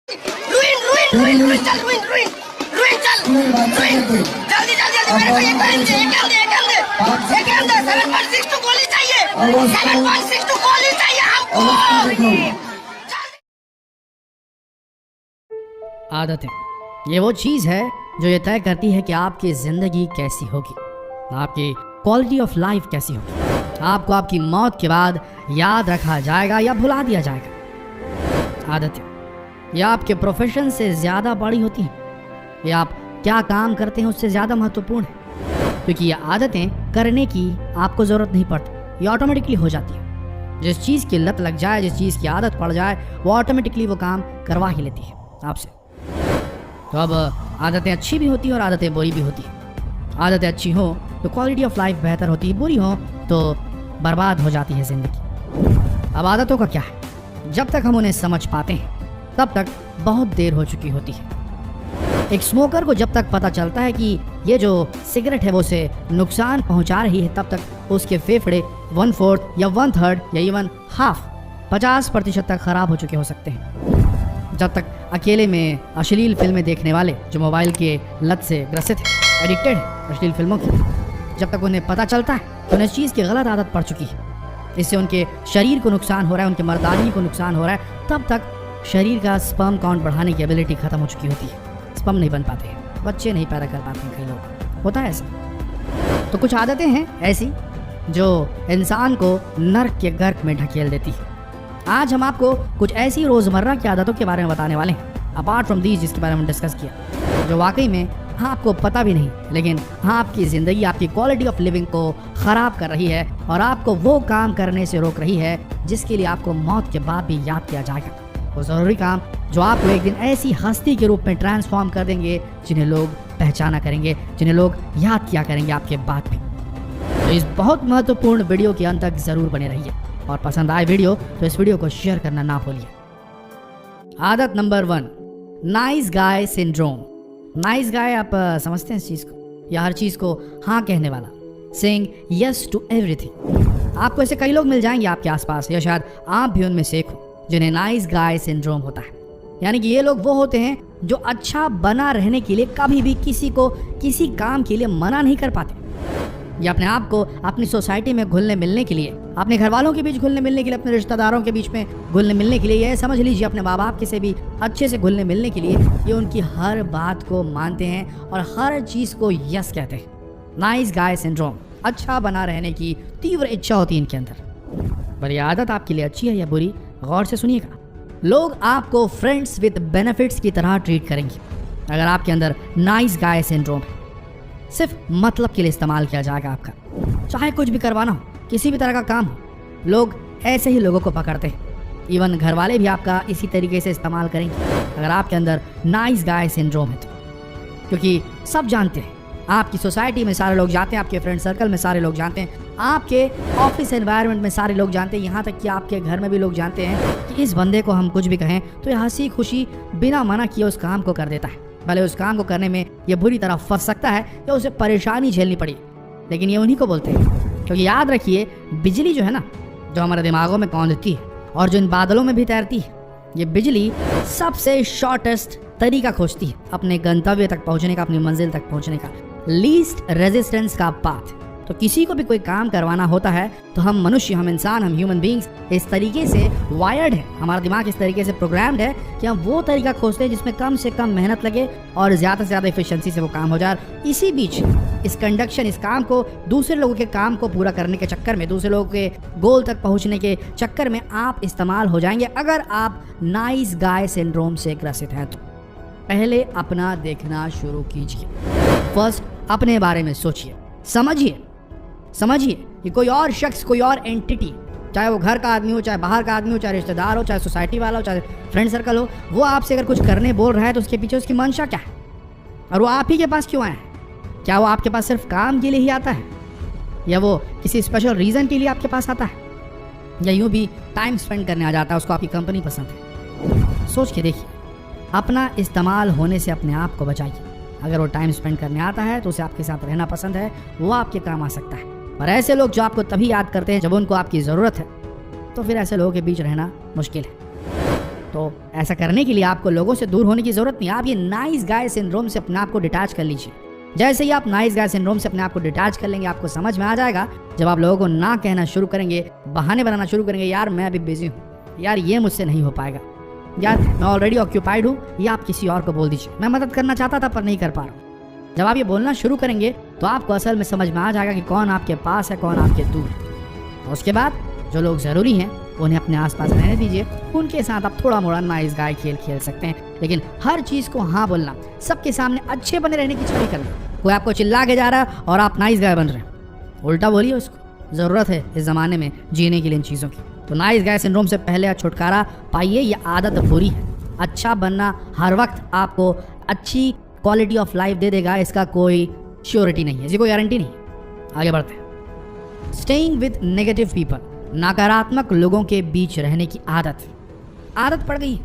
Ruin ruin ruin ruin चल ruin ruin ruin चल ruin जल्दी जल्दी जल्दी मेरे को ये कर दे एक काम दे 7.62 गोली चाहिए 7.62 गोली चाहिए हमको। आदतें ये वो चीज़ है जो ये तय करती है कि आपकी ज़िंदगी कैसी होगी, आपकी क्वालिटी ऑफ लाइफ कैसी होगी, आपको आपकी मौत के बाद याद रखा जाएगा या भुला दिया जाएगा। आदतें ये आपके प्रोफेशन से ज़्यादा बड़ी होती हैं, ये आप क्या काम करते हैं उससे ज़्यादा महत्वपूर्ण है, क्योंकि ये आदतें करने की आपको ज़रूरत नहीं पड़ती, ये ऑटोमेटिकली हो जाती है। जिस चीज़ की लत लग जाए, जिस चीज़ की आदत पड़ जाए, वो ऑटोमेटिकली वो काम करवा ही लेती है आपसे। तो अब आदतें अच्छी भी होती हैं और आदतें बुरी भी होती हैं। आदतें अच्छी हो तो क्वालिटी ऑफ लाइफ बेहतर होती है, बुरी हो तो बर्बाद हो जाती है ज़िंदगी। अब आदतों का क्या है, जब तक हम उन्हें समझ पाते हैं तब तक बहुत देर हो चुकी होती है। एक स्मोकर को जब तक पता चलता है कि ये जो सिगरेट है वो उसे नुकसान पहुंचा रही है, तब तक उसके फेफड़े 1/4 या 1/3 या इवन हाफ 50% तक खराब हो चुके हो सकते हैं। जब तक अकेले में अश्लील फिल्में देखने वाले जो मोबाइल के लत से ग्रसित है, एडिक्टेड है अश्लील फिल्मों की, जब तक उन्हें पता चलता है तो उन्हें इस चीज़ की गलत आदत पड़ चुकी है, इससे उनके शरीर को नुकसान हो रहा है, उनके मर्दानगी को नुकसान हो रहा है, तब तक शरीर का स्पर्म काउंट बढ़ाने की एबिलिटी खत्म हो चुकी होती है। स्पर्म नहीं बन पाते हैं, बच्चे नहीं पैदा कर पाते हैं, कई लोग होता है ऐसा। तो कुछ आदतें हैं ऐसी जो इंसान को नर्क के गर्क में ढकेल देती है। आज हम आपको कुछ ऐसी रोज़मर्रा की आदतों के बारे में बताने वाले हैं, अपार्ट फ्रॉम दीज, जिसके बारे में डिस्कस किया, जो वाकई में आपको पता भी नहीं, लेकिन आपकी ज़िंदगी, आपकी क्वालिटी ऑफ लिविंग को ख़राब कर रही है और आपको वो काम करने से रोक रही है जिसके लिए आपको मौत के बाद भी याद किया जाएगा। वो ज़रूरी काम जो आपको एक दिन ऐसी हस्ती के रूप में ट्रांसफॉर्म कर देंगे जिन्हें लोग पहचाना करेंगे, जिन्हें लोग याद किया करेंगे आपके बाद भी। तो इस बहुत महत्वपूर्ण वीडियो के अंत तक ज़रूर बने रहिए, और पसंद आए वीडियो तो इस वीडियो को शेयर करना ना भूलिए। आदत number 1, nice guy syndrome. Nice guy, आप समझते हैं इस चीज़ को, या हर चीज़ को हाँ कहने वाला, सेइंग यस टू एवरीथिंग। आपको ऐसे कई लोग मिल जाएंगे आपके आसपास, या शायद आप भी उनमें से एक हो, जिन्हें नाइस गाय सिंड्रोम होता है। यानी कि ये लोग वो होते हैं जो अच्छा बना रहने के लिए कभी भी किसी को किसी काम के लिए मना नहीं कर पाते। ये अपने आप को अपनी सोसाइटी में घुलने मिलने के लिए, अपने घर वालों के बीच घुलने मिलने के लिए, अपने रिश्तेदारों के बीच में घुलने मिलने के लिए, ये समझ लीजिए अपने माँ बाप के से भी अच्छे से घुलने मिलने के लिए, ये उनकी हर बात को मानते हैं और हर चीज़ को यस कहते हैं। नाइस गाय सिंड्रोम, अच्छा बना रहने की तीव्र इच्छा होती है इनके अंदर। पर यह आदत आपके लिए अच्छी है या बुरी, गौर से सुनिएगा। लोग आपको फ्रेंड्स विद बेनिफिट्स की तरह ट्रीट करेंगे अगर आपके अंदर नाइस गाय सिंड्रोम है। सिर्फ मतलब के लिए इस्तेमाल किया जाएगा आपका, चाहे कुछ भी करवाना हो, किसी भी तरह का काम हो, लोग ऐसे ही लोगों को पकड़ते हैं। इवन घर वाले भी आपका इसी तरीके से इस्तेमाल करेंगे अगर आपके अंदर नाइस गाय सिंड्रोम है तो। क्योंकि सब जानते हैं, आपकी सोसाइटी में सारे लोग जानते हैं, आपके फ्रेंड सर्कल में सारे लोग जानते हैं, आपके ऑफिस एनवायरनमेंट में सारे लोग जानते हैं, यहाँ तक कि आपके घर में भी लोग जानते हैं कि इस बंदे को हम कुछ भी कहें तो ये हंसी खुशी बिना मना किए उस काम को कर देता है। भले उस काम को करने में ये बुरी तरह फंस सकता है या उसे परेशानी झेलनी पड़ी, लेकिन ये उन्हीं को बोलते हैं। क्योंकि याद रखिए, बिजली जो है ना, जो हमारे दिमागों में कौंधती है और जो इन बादलों में भी तैरती है, ये बिजली सबसे शॉर्टेस्ट तरीका खोजती है अपने गंतव्य तक पहुँचने का, अपनी मंजिल तक पहुँचने का, लीस्ट रेजिस्टेंस का पाथ। तो किसी को भी कोई काम करवाना होता है तो हम मनुष्य, हम इंसान, हम ह्यूमन बींग्स इस तरीके से वायर्ड है, हमारा दिमाग इस तरीके से प्रोग्राम्ड है कि हम वो तरीका खोजते हैं जिसमें कम से कम मेहनत लगे और ज़्यादा से ज़्यादा एफिशिएंसी से वो काम हो जाए। इसी बीच इस कंडक्शन, इस काम को दूसरे लोगों के काम को पूरा करने के चक्कर में, दूसरे लोगों के गोल तक पहुँचने के चक्कर में आप इस्तेमाल हो जाएंगे अगर आप नाइस गाय सिंड्रोम से ग्रसित हैं तो। पहले अपना देखना शुरू कीजिए, फर्स्ट अपने बारे में सोचिए, समझिए कि कोई और शख्स, कोई और एंटिटी, चाहे वो घर का आदमी हो, चाहे बाहर का आदमी हो, चाहे रिश्तेदार हो, चाहे सोसाइटी वाला हो, चाहे फ्रेंड सर्कल हो, वो आपसे अगर कुछ करने बोल रहा है तो उसके पीछे उसकी मंशा क्या है और वो आप ही के पास क्यों आया है। क्या वो आपके पास सिर्फ काम के लिए ही आता है, या वो किसी स्पेशल रीज़न के लिए आपके पास आता है, या यूँ भी टाइम स्पेंड करने आ जाता है, उसको आपकी कंपनी पसंद है। सोच के देखिए, अपना इस्तेमाल होने से अपने आप को बचाइए। अगर वो टाइम स्पेंड करने आता है तो उसे आपके साथ रहना पसंद है, वो आपके काम आ सकता है। और ऐसे लोग जो आपको तभी याद करते हैं जब उनको आपकी ज़रूरत है, तो फिर ऐसे लोगों के बीच रहना मुश्किल है। तो ऐसा करने के लिए आपको लोगों से दूर होने की जरूरत नहीं। आप ये नाइस गाय सिंड्रोम से अपने आप को डिटैच कर लीजिए। जैसे ही आप नाइस गाय सिंड्रोम से अपने आप को डिटैच कर लेंगे, आपको समझ में आ जाएगा, जब आप लोगों को ना कहना शुरू करेंगे, बहाने बनाना शुरू करेंगे, यार मैं अभी बिजी हूँ, यार ये मुझसे नहीं हो पाएगा, यार मैं ऑलरेडी ऑक्यूपाइड हूँ, ये आप किसी और को बोल दीजिए, मैं मदद करना चाहता था पर नहीं कर पा रहा हूँ। जब आप ये बोलना शुरू करेंगे तो आपको असल में समझ में आ जाएगा कि कौन आपके पास है, कौन आपके दूर है। उसके बाद जो लोग ज़रूरी हैं उन्हें अपने आसपास रहने दीजिए, उनके साथ आप थोड़ा मोड़ा नाइस गाय खेल खेल सकते हैं, लेकिन हर चीज़ को हाँ बोलना, सबके सामने अच्छे बने रहने की छवि करना। कोई आपको चिल्ला के जा रहा है और आप नाइस गाय बन रहे हैं, उल्टा बोलिए उसको, ज़रूरत है इस ज़माने में जीने के लिए इन चीज़ों की। तो नाइस गाय सिंड्रोम से पहले छुटकारा पाइए, ये आदत बुरी है। अच्छा बनना हर वक्त आपको अच्छी क्वालिटी ऑफ लाइफ दे देगा, इसका कोई श्योरिटी नहीं है, इसकी कोई गारंटी नहीं। आगे बढ़ते हैं। स्टेइंग विद नेगेटिव पीपल, नकारात्मक लोगों के बीच रहने की आदत पड़ गई।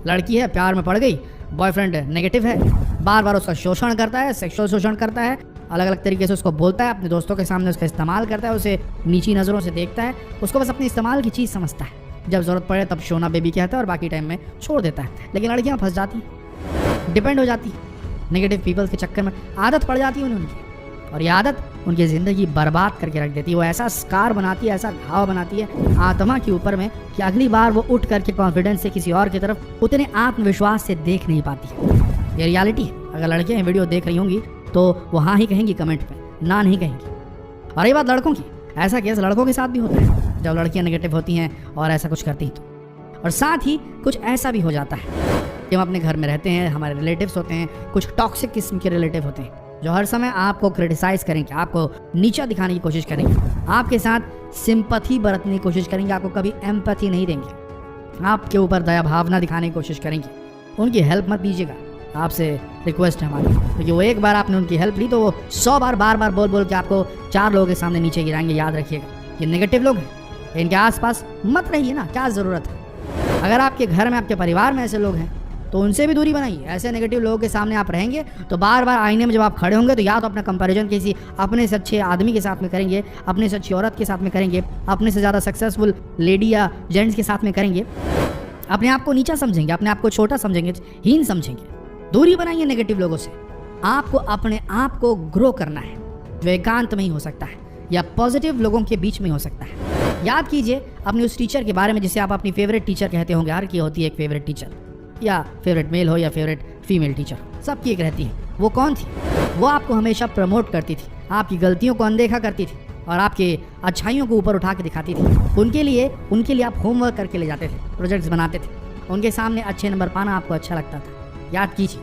लड़की है, प्यार में पड़ गई, बॉयफ्रेंड नेगेटिव है, बार बार उसका शोषण करता है, सेक्सुअल शोषण करता है, अलग अलग तरीके से उसको बोलता है, अपने दोस्तों के सामने उसका इस्तेमाल करता है, उसे नीची नज़रों से देखता है, उसको बस अपने इस्तेमाल की चीज़ समझता है, जब ज़रूरत पड़े तब सोना बेबी कहता है और बाकी टाइम में छोड़ देता है। लेकिन लड़कियाँ फंस जाती हैं, डिपेंड हो जाती है नेगेटिव पीपल्स के चक्कर में, आदत पड़ जाती है उनकी, और ये आदत उनकी ज़िंदगी बर्बाद करके रख देती है। वो ऐसा स्कार बनाती है, ऐसा घाव बनाती है आत्मा के ऊपर में कि अगली बार वो उठ करके कॉन्फिडेंस से किसी और की तरफ उतने आत्मविश्वास से देख नहीं पाती है। ये रियलिटी है। अगर लड़कियाँ वीडियो देख रही होंगी तो वो हाँ ही कहेंगी कमेंट पे, ना नहीं कहेंगी। और ये बात लड़कों की, ऐसा केस लड़कों के साथ भी होता है जब लड़कियाँ नेगेटिव होती हैं और ऐसा कुछ करती हैं तो। और साथ ही कुछ ऐसा भी हो जाता है कि हम अपने घर में रहते हैं, हमारे रिलेटिव्स होते हैं, कुछ टॉक्सिक किस्म के रिलेटिव होते हैं जो हर समय आपको क्रिटिसाइज करेंगे, आपको नीचा दिखाने की कोशिश करेंगे, आपके साथ सिंपैथी बरतने की कोशिश करेंगे, आपको कभी एम्पैथी नहीं देंगे, आपके ऊपर दया भावना दिखाने की कोशिश करेंगे। उनकी हेल्प मत लीजिएगा, आपसे रिक्वेस्ट है हमारी, क्योंकि वो एक बार आपने उनकी हेल्प ली तो वो 100 बार बार बोल के आपको 4 लोगों के सामने नीचे गिराएंगे। याद रखिएगा, ये नेगेटिव लोग हैं, इनके आसपास मत रहिए ना, क्या ज़रूरत है। अगर आपके घर में, आपके परिवार में ऐसे लोग हैं तो उनसे भी दूरी बनाइए। ऐसे नेगेटिव लोगों के सामने आप रहेंगे तो बार बार आईने में जब आप खड़े होंगे तो या तो अपना कंपैरिजन किसी अपने से अच्छे आदमी के साथ में करेंगे, अपने से अच्छी औरत के साथ में करेंगे, अपने से ज़्यादा सक्सेसफुल लेडी या जेंट्स के साथ में करेंगे, अपने आप को नीचा समझेंगे, अपने आप को छोटा समझेंगे, हीन समझेंगे। दूरी बनाइए नेगेटिव लोगों से। आपको अपने आप को ग्रो करना है, जो एकांत में ही हो सकता है या पॉजिटिव लोगों के बीच में हो सकता है। याद कीजिए अपने उस टीचर के बारे में जिसे आप अपनी फेवरेट टीचर कहते होंगे। हर की होती है एक फेवरेट टीचर, या फेवरेट मेल हो या फेवरेट फीमेल टीचर, सबकी एक रहती है। वो कौन थी? वो आपको हमेशा प्रमोट करती थी, आपकी गलतियों को अनदेखा करती थी और आपके अच्छाइयों को ऊपर उठा के दिखाती थी। उनके लिए आप होमवर्क करके ले जाते थे, प्रोजेक्ट्स बनाते थे, उनके सामने अच्छे नंबर पाना आपको अच्छा लगता था। याद कीजिए,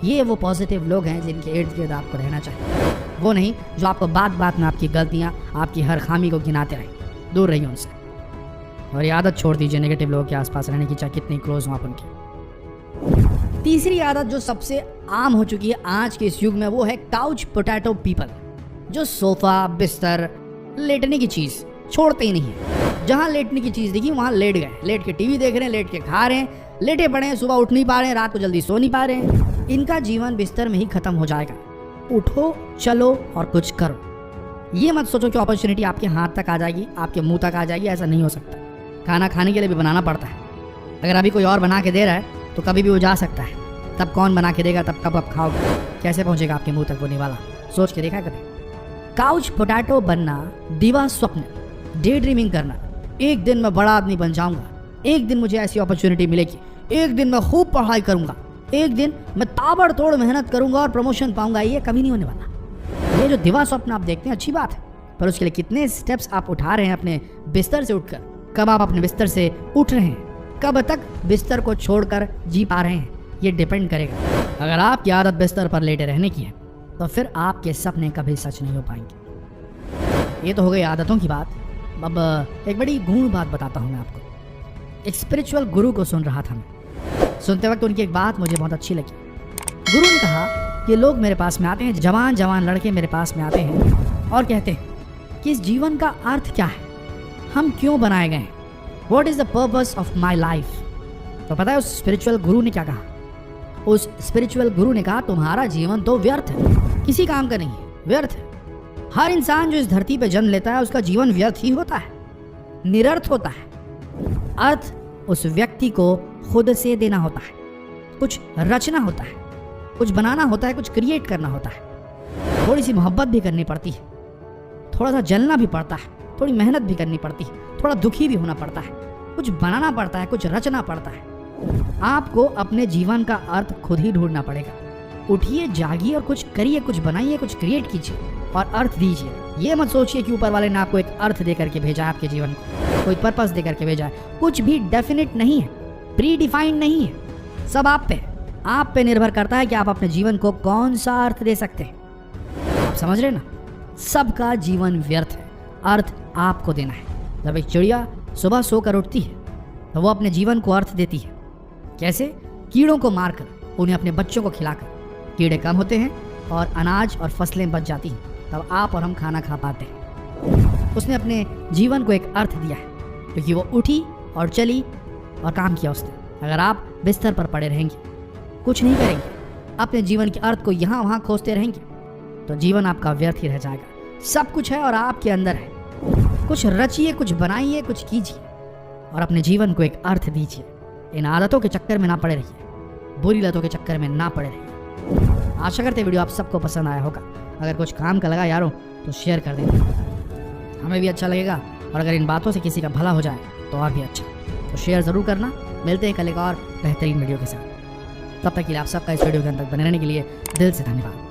ये वो पॉजिटिव लोग हैं जिनके इर्द गिर्द आपको रहना चाहिए, वो नहीं जो आपको बात बात में आपकी गलतियाँ, आपकी हर खामी को गिनाते रहे। दूर रहिए उनसे और ये आदत छोड़ दीजिए नेगेटिव लोगों के आसपास रहने की, चाहे कितनी क्लोज हो आप उनके। तीसरी आदत जो सबसे आम हो चुकी है आज के इस युग में, वो है काउच पोटैटो पीपल, जो सोफा, बिस्तर, लेटने की चीज़ छोड़ते ही नहीं है। जहाँ लेटने की चीज़ दिखी वहाँ लेट गए, लेट के टीवी देख रहे हैं, लेट के खा रहे हैं, लेटे पड़े हैं, सुबह उठ नहीं पा रहे हैं, रात को जल्दी सो नहीं पा रहे हैं। इनका जीवन बिस्तर में ही खत्म हो जाएगा। उठो, चलो और कुछ करो। ये मत सोचो कि अपॉर्चुनिटी आपके हाथ तक आ जाएगी, आपके मुंह तक आ जाएगी, ऐसा नहीं हो सकता। खाना खाने के लिए भी बनाना पड़ता है। अगर अभी कोई और बना के दे रहा है तो कभी भी वो जा सकता है, तब कौन बना के देगा, तब कब आप खाओगे, कैसे पहुंचेगा आपके मुंह तक वो निवाला? सोच के देखा कभी? काउच पोटैटो बनना, दिवा स्वप्न, डे ड्रीमिंग करना, एक दिन मैं बड़ा आदमी बन जाऊंगा, एक दिन मुझे ऐसी अपॉर्चुनिटी मिलेगी, एक दिन मैं खूब पढ़ाई करूंगा, एक दिन मैं ताबड़तोड़ मेहनत करूंगा और प्रमोशन पाऊंगा, ये कभी नहीं होने वाला। ये जो दिवा स्वप्न आप देखते हैं अच्छी बात है, पर उसके लिए कितने स्टेप्स आप उठा रहे हैं अपने बिस्तर से उठकर? कब आप अपने बिस्तर से उठ रहे हैं? कब तक बिस्तर को छोड़कर जी पा रहे हैं? ये डिपेंड करेगा। अगर आपकी आदत बिस्तर पर लेटे रहने की है तो फिर आपके सपने कभी सच नहीं हो पाएंगे। ये तो हो गई आदतों की बात। अब एक बड़ी गूढ़ बात बताता हूँ मैं आपको। एक स्पिरिचुअल गुरु को सुन रहा था मैं। सुनते वक्त उनकी एक बात मुझे बहुत अच्छी लगी। गुरु ने कहा कि लोग मेरे पास में आते हैं, जवान जवान लड़के मेरे पास में आते हैं और कहते हैं कि इस जीवन का अर्थ क्या है, हम क्यों बनाए गए हैं, What is the purpose of my life? तो पता है उस स्पिरिचुअल गुरु ने क्या कहा? उस स्पिरिचुअल गुरु ने कहा तुम्हारा जीवन तो व्यर्थ है, किसी काम का नहीं है, व्यर्थ है। हर इंसान जो इस धरती पे जन्म लेता है उसका जीवन व्यर्थ ही होता है, निरर्थ होता है। अर्थ उस व्यक्ति को खुद से देना होता है, कुछ रचना होता है, कुछ बनाना होता है, कुछ क्रिएट करना होता है। थोड़ी सी मोहब्बत भी करनी पड़ती है, थोड़ा सा जलना भी पड़ता है, थोड़ी मेहनत भी करनी पड़ती है, थोड़ा दुखी भी होना पड़ता है, कुछ बनाना पड़ता है, कुछ रचना पड़ता है। आपको अपने जीवन का अर्थ खुद ही ढूंढना पड़ेगा। उठिए, जागिए और कुछ करिए, कुछ बनाइए, कुछ क्रिएट कीजिए और अर्थ दीजिए। ये मत सोचिए कि ऊपर वाले ने आपको एक अर्थ दे करके भेजा है, आपके जीवन को कोई पर्पस दे करके भेजा है। कुछ भी डेफिनेट नहीं है, प्री डिफाइंड नहीं है, सब आप पे निर्भर करता है कि आप अपने जीवन को कौन सा अर्थ दे सकते हैं। आप समझ रहे ना, सबका जीवन व्यर्थ है, अर्थ आपको देना है। जब एक चिड़िया सुबह सोकर उठती है तो वो अपने जीवन को अर्थ देती है। कैसे? कीड़ों को मारकर, उन्हें अपने बच्चों को खिलाकर। कीड़े कम होते हैं और अनाज और फसलें बच जाती हैं, तब आप और हम खाना खा पाते हैं। उसने अपने जीवन को एक अर्थ दिया है क्योंकि वो उठी और चली और काम किया उसने। अगर आप बिस्तर पर पड़े रहेंगे, कुछ नहीं करेंगे, अपने जीवन के अर्थ को यहाँ वहाँ खोजते रहेंगे, तो जीवन आपका व्यर्थ ही रह जाएगा। सब कुछ है और आपके अंदर है। कुछ रचिए, कुछ बनाइए, कुछ कीजिए और अपने जीवन को एक अर्थ दीजिए। इन आदतों के चक्कर में ना पड़े रहिए, बुरी लतों के चक्कर में ना पड़े रहिए। आशा करते वीडियो आप सबको पसंद आया होगा। अगर कुछ काम का लगा यारों तो शेयर कर देना, हमें भी अच्छा लगेगा। और अगर इन बातों से किसी का भला हो जाए तो और भी अच्छा, तो शेयर ज़रूर करना। मिलते हैं कल एक और बेहतरीन वीडियो के साथ। तब तक के लिए आप सबका इस वीडियो के अंदर बने रहने के लिए दिल से धन्यवाद।